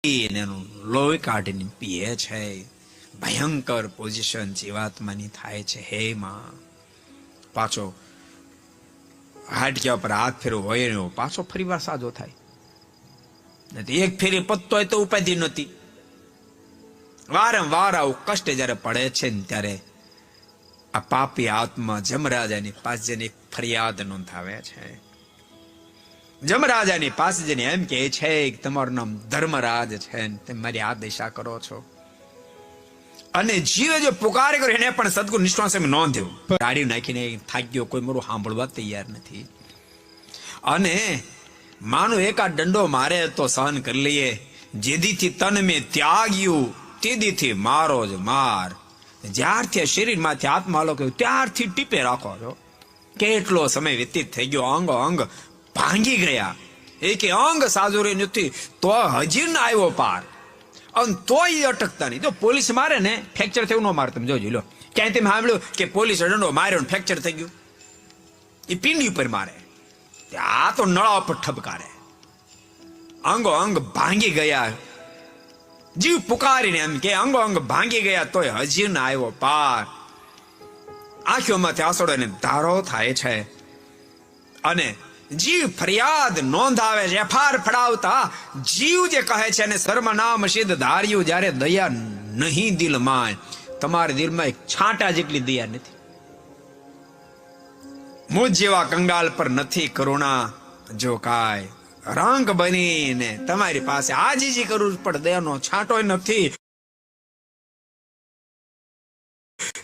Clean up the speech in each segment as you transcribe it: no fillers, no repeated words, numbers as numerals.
એનું લોહી કાઢીને પીએ છે. ભયંકર પોઝિશન જીવાત્માની થાય છે. હે માં, પાછો હાડક્યા પર હાથ ફેરવો હોય ને પાછો ફરી વાર સાજો થાય. એક ફેરી પત્તો હોય તો ઉપાધિ નહોતી. વારંવાર આવું કષ્ટ જયારે પડે છે ને ત્યારે આ પાપી આત્મા જમરાજાની પાસે જઈને ફરિયાદ નોંધાવે છે. જમરાજાની પાસે જઈને એમ કે છે કે તમારું નામ ધર્મરાજ છે ને તમે મારી આ દશા કરો છો. અને જીવે જો પુકારે કર્યો એને પણ સદગુરુ નિષ્ઠા સામે નોંધ્યું. ગાડી નાખીને થાકી ગયો, કોઈ મારું સાંભળવા તૈયાર નથી. અને માનો એકાદ દંડો મારે તો સહન કરી લઈએ. જેદીથી તન મેં ત્યાગ્યું તેદીથી મારો જ માર. જ્યારથી શરીરમાંથી આત્મા લો કહ્યું ત્યારથી ટીપે રાખો છો. કેટલો સમય વ્યતીત થઈ ગયો, અંગો અંગ ભાંગી ગયા. એક અંગ સાજુરી નથી તો હજી ના આવ્યો પાર. અને તોય અટકતા નહીં. તો પોલીસ મારે ને ફ્રેક્ચર થયું ન મારે, તમે જોજો લો. ક્યાંય તમે સાંભળ્યું કે પોલીસ દંડો માર્યો ફ્રેક્ચર થઈ ગયું? એ પિંડી ઉપર મારે, આ તો નળા ઉપર ઠપકારે. અંગો અંગ ભાંગી ગયા. જીવ પુકારીને એમ કે અંગો અંગ ભાંગી ગયા તોય હજી ના આવ્યો પાર. આંખોમાંથી આંસુડો ને ધારો થાય છે. અને જીવ ફરિયાદ નોંધાવે છે. એફઆર ફડાવતા જીવ જે કહે છે અને સર્વનામ સિદ્ધ ધાર્યું, જ્યારે દયા નહીં દિલમાં, તમારા દિલમાં એક છાંટા જેટલી દયા નથી. મુજ જેવા કંગાલ પર નથી કરુણા. જો કાય રંગ બનીને તમારી પાસે આજીજી કરવું પણ દયાનો છાંટો નથી.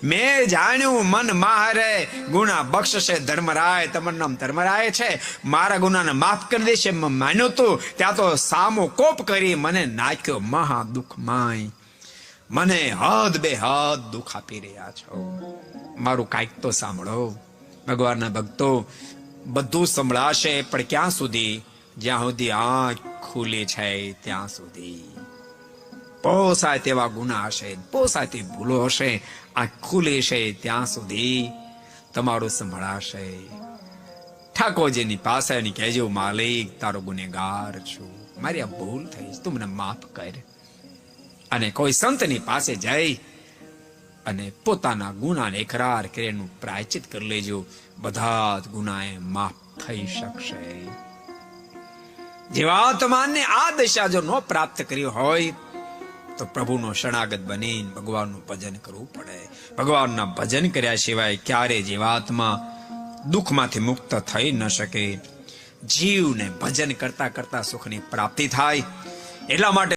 મેં જાણ્યું મન મારે ગુના બક્ષશે ધર્મરાય. તમારું નામ ધર્મરાય છે. મારા ગુનાને માફ કરી દેશે માન્યો તું. ત્યાં તો સામો કોપ કરી મને નાખ્યો મહા દુઃખમાં. મને હદ બે હદ દુઃખ આપી રહ્યા છો. મારું કાંઈક તો સાંભળો. ભગવાનના ભક્તો, બધું સંભળાશે પણ ક્યાં સુધી? જ્યાં સુધી આંખ ખુલે છે ત્યાં સુધી. પોસાય તેવા ગુના હશે, પોસાય તે ભૂલો હશે, આંખ ખુલે છે ત્યાં સુધી તમારું સંભળાશે. ઠાકોરજીની પાસે કહેજો, માલિક તારો ગુનેગાર છું, મારી આ ભૂલ થઈ, તું મને માફ કર. અને કોઈ સંતની પાસે જઈ અને પોતાના ગુનાને એકરાર કરીને પ્રાયચિત કરી લેજો. બધા જ ગુના માફ થઈ શકશે. જીવાત્માને આ દશા જો ન પ્રાપ્ત કરી હોય તો પ્રભુનો શરણાગત બનીને ભગવાનનું ભજન કરવું પડે. ભગવાનના ભજન કર્યા સિવાય ક્યારે જીવાત્મા દુઃખમાંથી મુક્ત થઈ ન શકે. જીવને ભજન કરતા કરતા સુખની પ્રાપ્તિ થાય. એટલા માટે